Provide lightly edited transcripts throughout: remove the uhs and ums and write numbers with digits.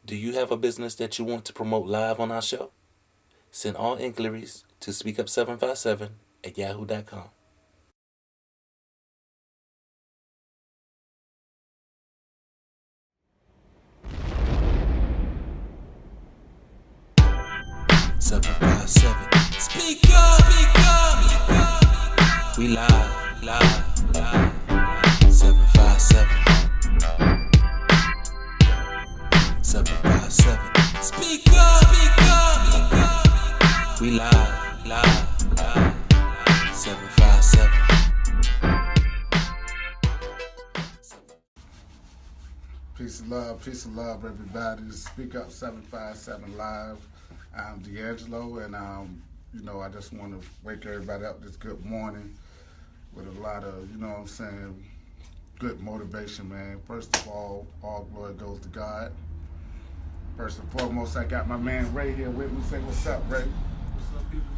Do you have a business that you want to promote live on our show? Send all inquiries to speakup757@yahoo.com. Speak up, speak up. We live, live, live. 757, 757. Speak up, speak up. We live, live, live. 757. Peace and love, everybody. This is Speak Up 757 Live. I'm DeAngelo, and I just want to wake everybody up this good morning with a lot of, good motivation, man. First of all glory goes to God. First and foremost, I got my man Ray here with me. Say what's up, Ray. What's up, people?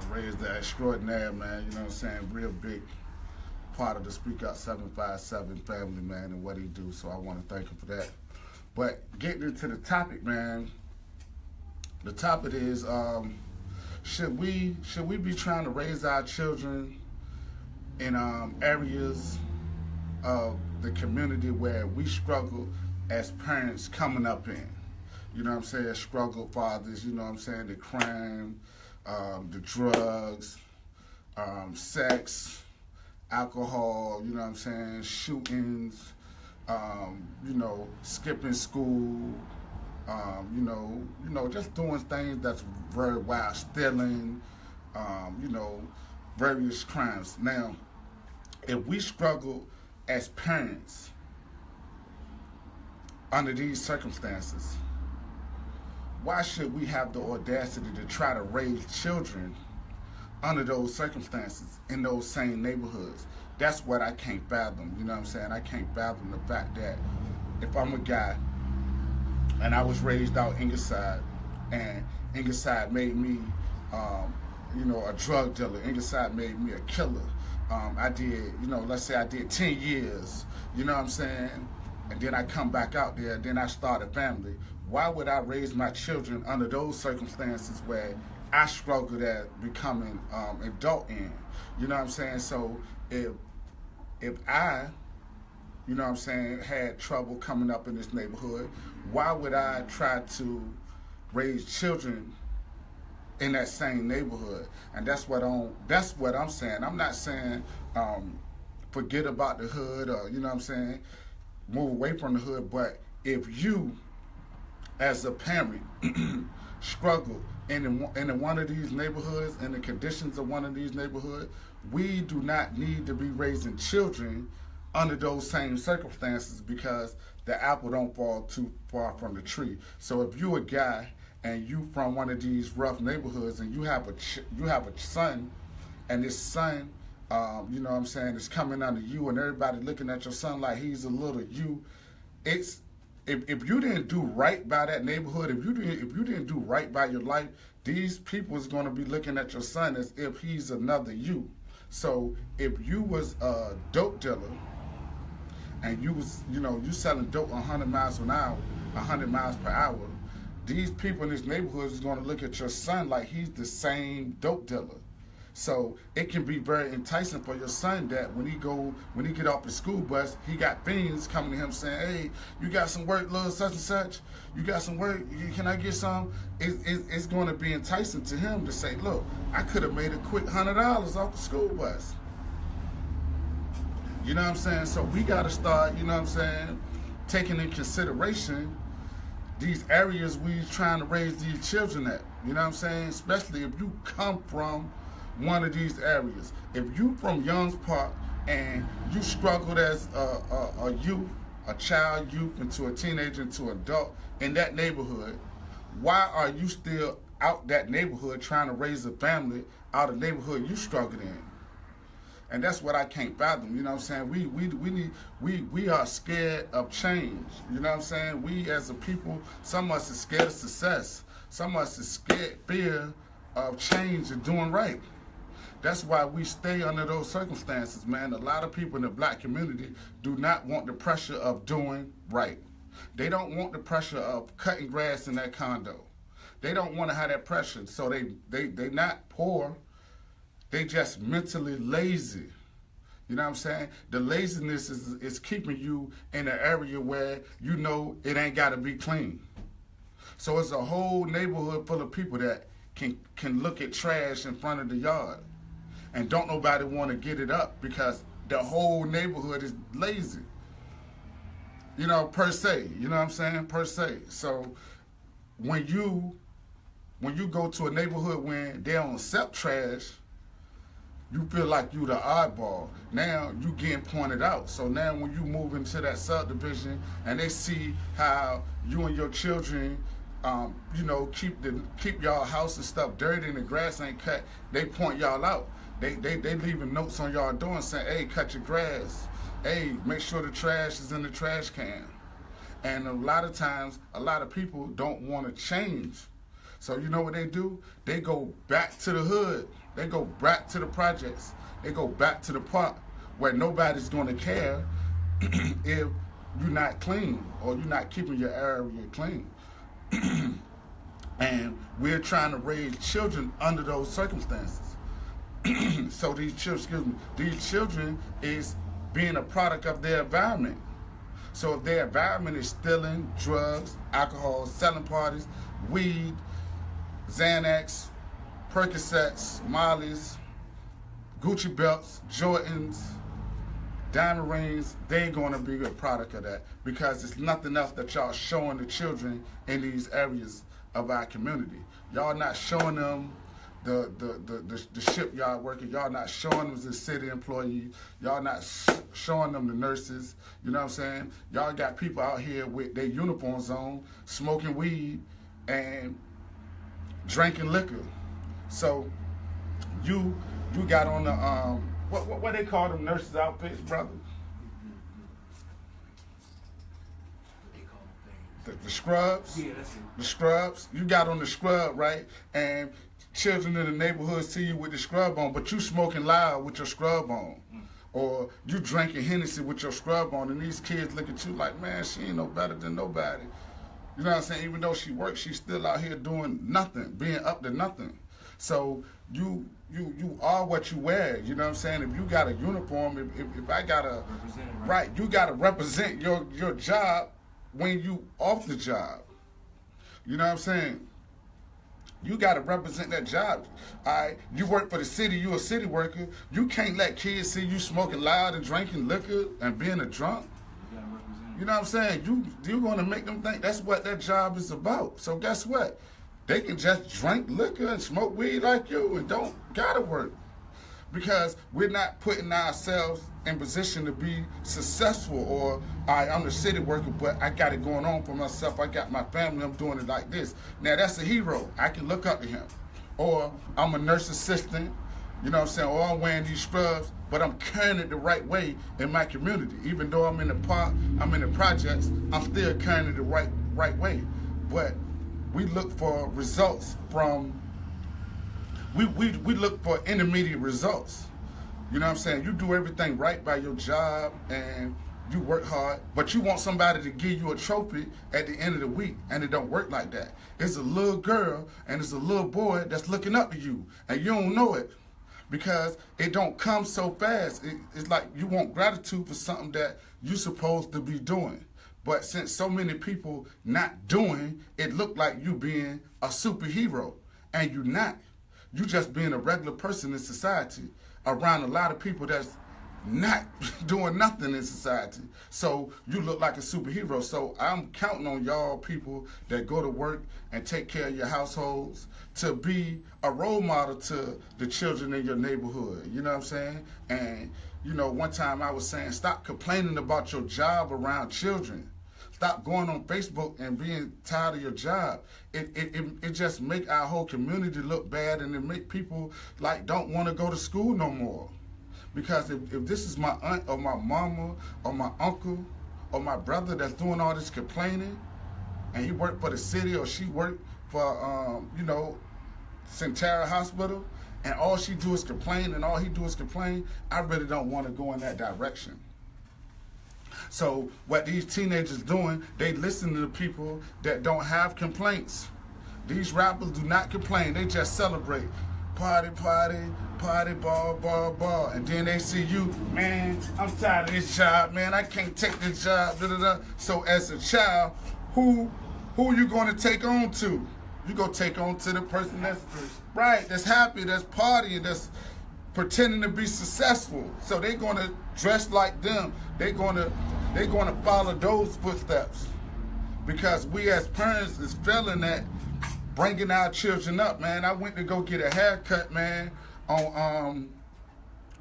Ray is the extraordinaire, man. Real big part of the Speak Up 757 family, man, and what he do. So I want to thank him for that. But getting into the topic, man. The topic is, should we be trying to raise our children in areas of the community where we struggle as parents coming up in? Struggle fathers, the crime, the drugs, sex, alcohol, shootings, skipping school, just doing things that's very wild, stealing, various crimes. Now, if we struggle as parents under these circumstances, why should we have the audacity to try to raise children under those circumstances in those same neighborhoods? That's what I can't fathom. I can't fathom the fact that if I'm a guy and I was raised out Ingleside, and Ingleside made me, a drug dealer. Ingleside made me a killer. I did, let's say I did 10 years, and then I come back out there, then I start a family. Why would I raise my children under those circumstances where I struggled at becoming adult in? So if I, had trouble coming up in this neighborhood, why would I try to raise children in that same neighborhood? And that's what I'm saying. I'm not saying forget about the hood or move away from the hood. But if you, as a parent, struggle in one of these neighborhoods, in the conditions of one of these neighborhoods, we do not need to be raising children under those same circumstances, because the apple don't fall too far from the tree. So if you a guy and you from one of these rough neighborhoods and you have a son, and this son, is coming under you, and everybody looking at your son like he's a little you, if you didn't do right by that neighborhood, if you didn't do right by your life, these people is going to be looking at your son as if he's another you. So if you was a dope dealer and you was, you selling dope 100 miles an hour, 100 miles per hour, these people in this neighborhood is going to look at your son like he's the same dope dealer. So it can be very enticing for your son that when he get off the school bus, he got fiends coming to him saying, "Hey, you got some work, little such and such? You got some work? Can I get some?" It's going to be enticing to him to say, "Look, I could have made a quick $100 off the school bus." So we got to start, taking in consideration these areas we trying to raise these children at. Especially if you come from one of these areas. If you from Young's Park and you struggled as a youth, a child, youth, into a teenager, into adult in that neighborhood, why are you still out that neighborhood trying to raise a family out of neighborhood you struggled in? And that's what I can't fathom. We are scared of change. We as a people, some of us is scared of success. Some of us is scared, fear of change and doing right. That's why we stay under those circumstances, man. A lot of people in the black community do not want the pressure of doing right. They don't want the pressure of cutting grass in that condo. They don't want to have that pressure. So they not poor. They just mentally lazy. You know what I'm saying? The laziness is keeping you in an area where you know it ain't got to be clean. So it's a whole neighborhood full of people that can look at trash in front of the yard. And don't nobody want to get it up because the whole neighborhood is lazy. You know, per se. You know what I'm saying? Per se. So when you go to a neighborhood when they don't accept trash, you feel like you the oddball. Now you getting pointed out. So now when you move into that subdivision and they see how you and your children, you know, keep y'all house and stuff dirty and the grass ain't cut, they point y'all out. They leaving notes on y'all door and saying, hey, cut your grass. Hey, make sure the trash is in the trash can. And a lot of times, a lot of people don't want to change. So you know what they do? They go back to the hood. They go back to the projects. They go back to the park where nobody's going to care if you're not clean or you're not keeping your area clean. And we're trying to raise children under those circumstances. So these children is being a product of their environment. So if their environment is stealing, drugs, alcohol, selling parties, weed, Xanax, Percocets, Molly's, Gucci belts, Jordans, diamond rings, they're going to be a product of that because it's nothing else that y'all showing the children in these areas of our community. Y'all not showing them the shipyard workers. Y'all not showing them the city employees. Y'all not showing them the nurses. You know what I'm saying? Y'all got people out here with their uniforms on, smoking weed and drinking liquor. So you got on the what they call them nurses outfits, brother? The scrubs. Yeah, that's it. The scrubs. You got on the scrub, right? And children in the neighborhood see you with the scrub on, but you smoking loud with your scrub on. Or you drinking Hennessy with your scrub on, and these kids look at you like, man, she ain't no better than nobody. You know what I'm saying? Even though she works, she's still out here doing nothing, being up to nothing. So you are what you wear. You know what I'm saying? If you got a uniform, if I got a right, you got to represent your job when you off the job. You know what I'm saying? You got to represent that job. All right, you work for the city. You a city worker. You can't let kids see you smoking loud and drinking liquor and being a drunk. You know what I'm saying? You're going to make them think that's what that job is about. So guess what? They can just drink liquor and smoke weed like you and don't got to work. Because we're not putting ourselves in position to be successful. Or I'm the city worker, but I got it going on for myself. I got my family. I'm doing it like this. Now, that's a hero. I can look up to him. Or I'm a nurse assistant. You know what I'm saying? Or I'm wearing these scrubs, but I'm carrying it the right way in my community. Even though I'm in the park, I'm in the projects, I'm still carrying it the right way. But we look for results from, we look for intermediate results. You know what I'm saying? You do everything right by your job and you work hard, but you want somebody to give you a trophy at the end of the week, and it don't work like that. It's a little girl and it's a little boy that's looking up to you, and you don't know it. Because it don't come so fast. It's like you want gratitude for something that you're supposed to be doing. But since so many people not doing, it look like you being a superhero. And you're not. You just being a regular person in society around a lot of people that's not doing nothing in society. So you look like a superhero. So I'm counting on y'all people that go to work and take care of your households to be a role model to the children in your neighborhood. You know what I'm saying? And, you know, one time I was saying, stop complaining about your job around children. Stop going on Facebook and being tired of your job. It just make our whole community look bad, and it make people like don't want to go to school no more. Because if this is my aunt or my mama or my uncle or my brother that's doing all this complaining, and he worked for the city or she worked for, Centara Hospital, and all she do is complain and all he do is complain, I really don't want to go in that direction. So what these teenagers doing, they listen to the people that don't have complaints. These rappers do not complain. They just celebrate. Party, party, party, ball, ball, ball. And then they see you, man, I'm tired of this job, man. I can't take this job, da, da, da. So as a child, who you going to take on to? You go take on to the person that's right, that's happy, that's partying, that's pretending to be successful. So they're going to dress like them. They're going to follow those footsteps. Because we as parents is feeling that, bringing our children up, man. I went to go get a haircut, man, on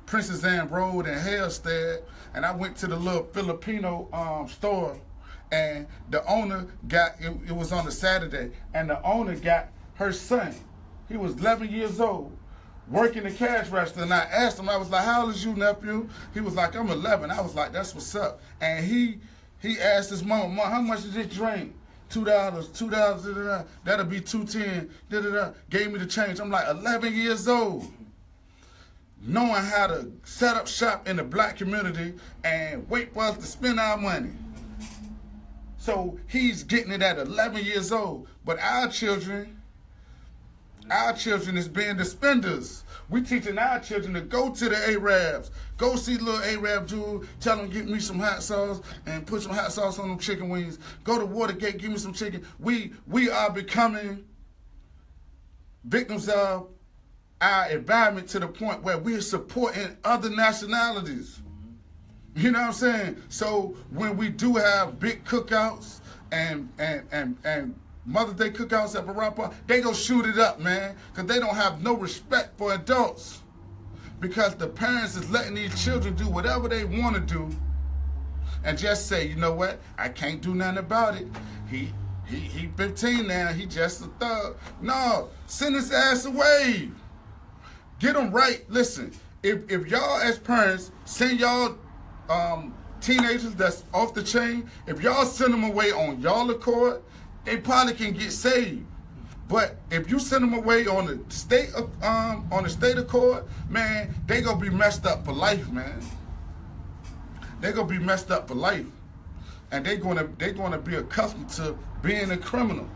Princess Anne Road in Halstead, and I went to the little Filipino store, and the owner got, it was on a Saturday, and the owner got her son. He was 11 years old, working the cash register, and I asked him, I was like, how old is you, nephew? He was like, I'm 11. I was like, that's what's up. And he asked his mama, Mom, how much is this drink? $2, da, da, da. That'll be $2.10, da, da, da. Gave me the change. I'm like 11 years old, knowing how to set up shop in the black community and wait for us to spend our money. So he's getting it at 11 years old. But our children is being the spenders. We teaching our children to go to the Arabs, go see little Arab dude, tell them get me some hot sauce and put some hot sauce on them chicken wings. Go to Watergate, give me some chicken. We are becoming victims of our environment to the point where we are supporting other nationalities. You know what I'm saying? So when we do have big cookouts and Mother's Day cookouts at Barapa, they go shoot it up, man, because they don't have no respect for adults. Because the parents is letting these children do whatever they want to do and just say, you know what, I can't do nothing about it. He 15 now, he just a thug. No, send his ass away. Get him right. Listen, if y'all as parents send y'all teenagers that's off the chain, if y'all send them away on y'all accord, they probably can get saved. But if you send them away on the state accord, man, they gonna be messed up for life, man. They gonna be messed up for life, and they gonna be accustomed to being a criminal.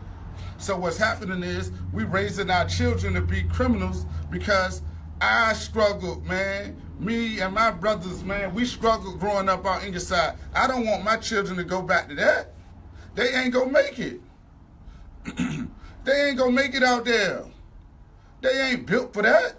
So what's happening is we raising our children to be criminals because I struggled, man. Me and my brothers, man, we struggled growing up out in your side. I don't want my children to go back to that. They ain't gonna make it. They ain't gonna make it out there. They ain't built for that.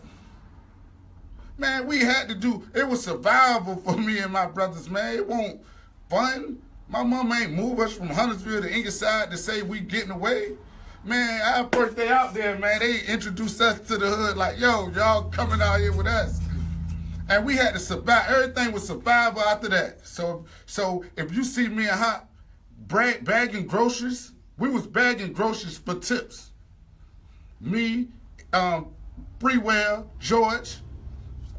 Man, we had to do, it was survival for me and my brothers, man. It wasn't fun. My mom ain't move us from Huntersville to Ingleside to say we getting away. Man, our first day out there, man, they introduced us to the hood like, yo, y'all coming out here with us. And we had to survive. Everything was survival after that. So if you see me and Hop bagging groceries, we was bagging groceries for tips. Me, Freewell, George,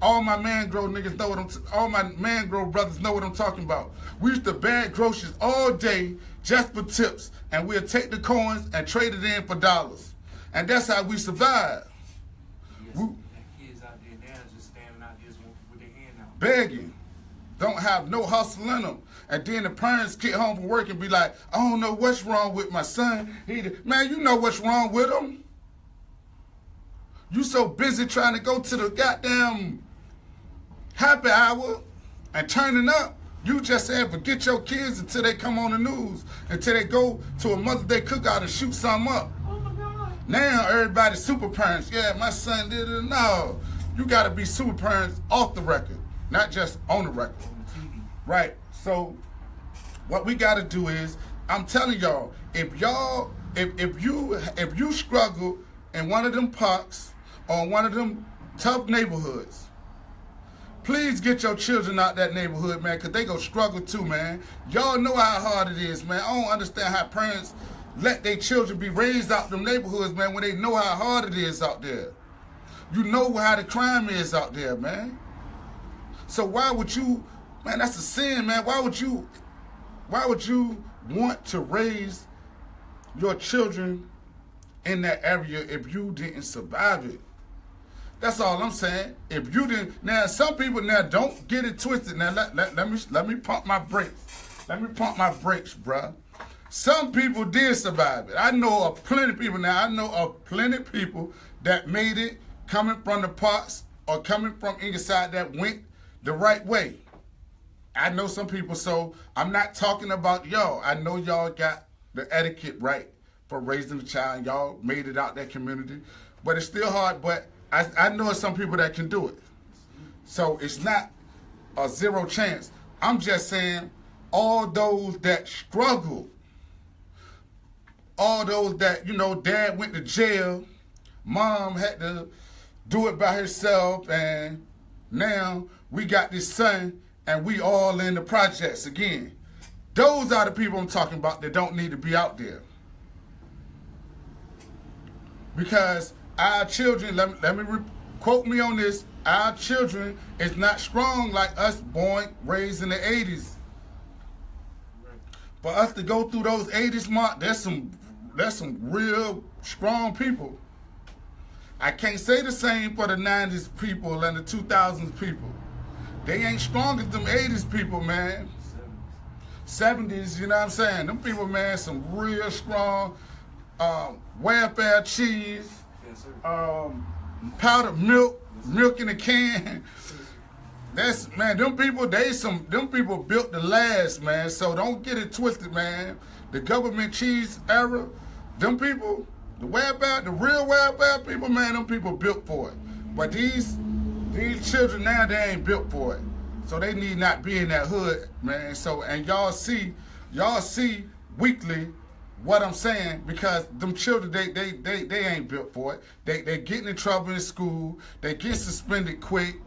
all my Mangrove niggas know what all my Mangrove brothers know what I'm talking about. We used to bag groceries all day just for tips, and we'll take the coins and trade it in for dollars. And that's how we survived. Yes, kids out there now just standing out there with their hand out. Begging. Don't have no hustle in them. And then the parents get home from work and be like, I don't know what's wrong with my son. Man, you know what's wrong with him. You so busy trying to go to the goddamn happy hour and turning up. You just saying forget your kids until they come on the news, until they go to a Mother's Day cookout and shoot something up. Oh my God. Now everybody's super parents. Yeah, my son did it. No, you got to be super parents off the record, not just on the record. Right. So what we got to do is, I'm telling y'all, if you struggle in one of them parks or one of them tough neighborhoods, please get your children out that neighborhood, man, because they gonna struggle too, man. Y'all know how hard it is, man. I don't understand how parents let their children be raised out them neighborhoods, man, when they know how hard it is out there. You know how the crime is out there, man. So why would you, man, that's a sin, man. Why would you want to raise your children in that area if you didn't survive it? That's all I'm saying. If you didn't, now some people now don't get it twisted. Now let me pump my brakes. Let me pump my brakes, bruh. Some people did survive it. I know of plenty of people now. I know of plenty of people that made it coming from the parks or coming from inside that went the right way. I know some people, so I'm not talking about y'all. I know y'all got the etiquette right for raising a child. Y'all made it out that community. But it's still hard, but I know some people that can do it. So it's not a zero chance. I'm just saying all those that struggle, all those that, dad went to jail, mom had to do it by herself, and now we got this son and we all in the projects again. Those are the people I'm talking about that don't need to be out there. Because our children, let me quote me on this, our children is not strong like us raised in the 80s. For us to go through those 80s mark, there's some real strong people. I can't say the same for the 90s people and the 2000s people. They ain't strong as them 80s people, man. 70s, you know what I'm saying? Them people, man, some real strong welfare cheese, powdered milk in a can. That's, man, them people built the last, man. So don't get it twisted, man. The government cheese era, them people, the real welfare people, man, them people built for it. But these children now, they ain't built for it. So they need not be in that hood, man. So, and y'all see weekly what I'm saying, because them children, they ain't built for it. They getting in trouble in school. They get suspended quick.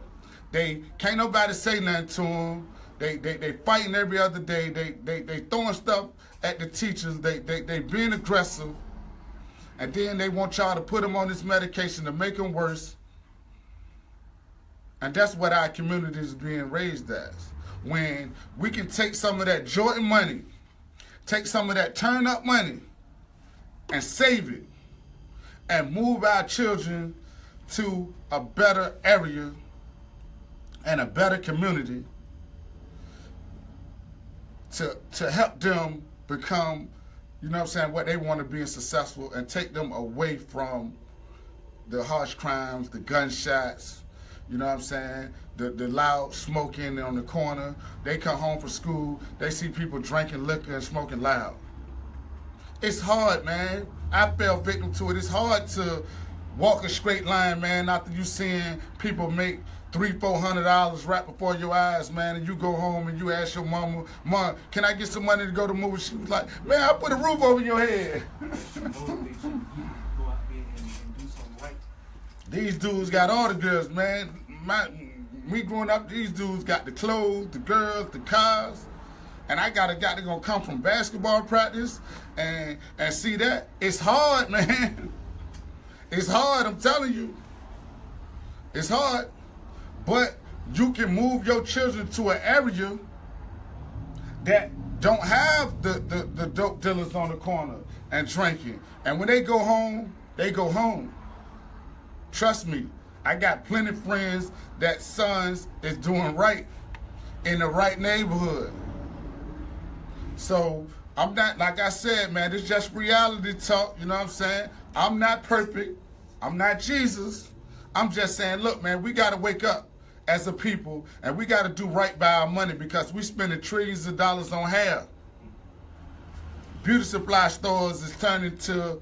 They can't nobody say nothing to them. They fighting every other day. They throwing stuff at the teachers. They being aggressive. And then they want y'all to put them on this medication to make them worse. And that's what our community is being raised as. When we can take some of that Jordan money, take some of that turn up money, and save it, and move our children to a better area and a better community to help them become, what they want to be successful, and take them away from the harsh crimes, the gunshots, the loud smoking on the corner. They come home from school, they see people drinking liquor and smoking loud. It's hard, man. I fell victim to it. It's hard to walk a straight line, man, after you seeing people make $300-400 right before your eyes, man, and you go home and you ask your mama, Mom, can I get some money to go to the movie? She was like, man, I put a roof over your head. These dudes got all the girls, man. Me growing up, these dudes got the clothes, the girls, the cars, and I got a guy that gonna come from basketball practice and see that. It's hard, man. It's hard, I'm telling you. It's hard. But you can move your children to an area that don't have the dope dealers on the corner and drinking. And when they go home, they go home. Trust me, I got plenty of friends that sons is doing right in the right neighborhood. So I'm not, like I said, man, it's just reality talk, you know what I'm saying? I'm not perfect. I'm not Jesus. I'm just saying, look, man, we got to wake up as a people, and we got to do right by our money, because we spending trillions of dollars on hair. Beauty supply stores is turning to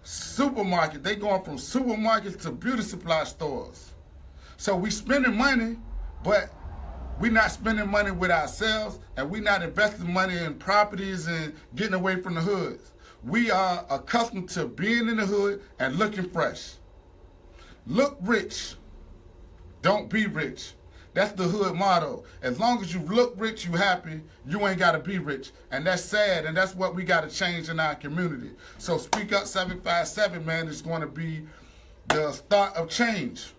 supermarket. They going from supermarkets to beauty supply stores. So we spending money, but we not spending money with ourselves, and we not investing money in properties and getting away from the hoods. We are accustomed to being in the hood and looking fresh. Look rich. Don't be rich. That's the hood motto. As long as you look rich, you happy, you ain't got to be rich. And that's sad, and that's what we got to change in our community. So Speak Up 757, man, is going to be the start of change.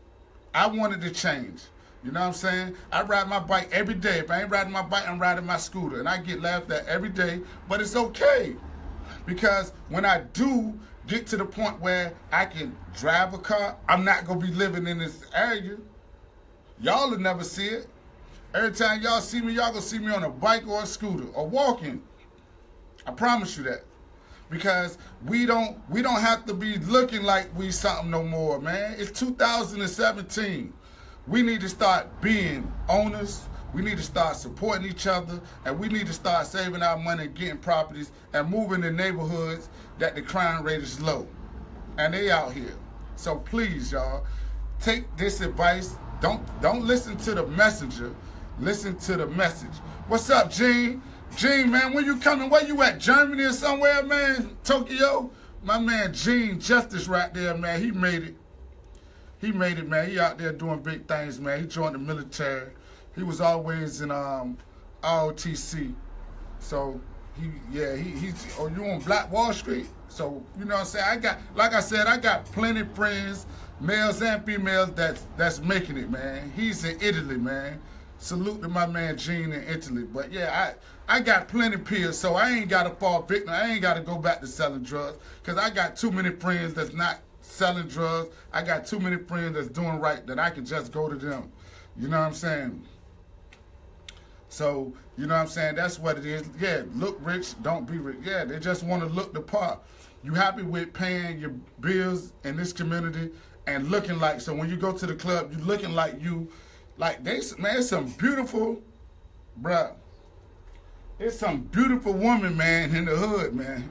I wanted to change. You know what I'm saying? I ride my bike every day. If I ain't riding my bike, I'm riding my scooter. And I get laughed at every day, but it's okay. Because when I do get to the point where I can drive a car, I'm not going to be living in this area. Y'all will never see it. Every time y'all see me, y'all gonna see me on a bike or a scooter or walking. I promise you that. Because we don't have to be looking like we something no more, man. It's 2017. We need to start being owners. We need to start supporting each other, and we need to start saving our money and getting properties and moving in neighborhoods that the crime rate is low. And they out here. So please, y'all, take this advice. Don't listen to the messenger. Listen to the message. What's up, Gene? Gene, man, when you coming? Where you at? Germany or somewhere, man? Tokyo? My man Gene Justice right there, man. He made it. He made it, man. He out there doing big things, man. He joined the military. He was always in ROTC. So he's oh, you on Black Wall Street? So, you know what I'm saying? Like I said, I got plenty of friends, males and females that's making it, man. He's in Italy, man. Salute to my man Gene in Italy. But yeah, I got plenty of peers, so I ain't got to fall victim. I ain't got to go back to selling drugs because I got too many friends that's not selling drugs. I got too many friends that's doing right that I can just go to them. You know what I'm saying? So, you know what I'm saying? That's what it is. Yeah, look rich, don't be rich. Yeah, they just want to look the part. You happy with paying your bills in this community and looking like, so when you go to the club, you looking like you, like man, it's some beautiful, bruh. It's some beautiful woman, man, in the hood, man.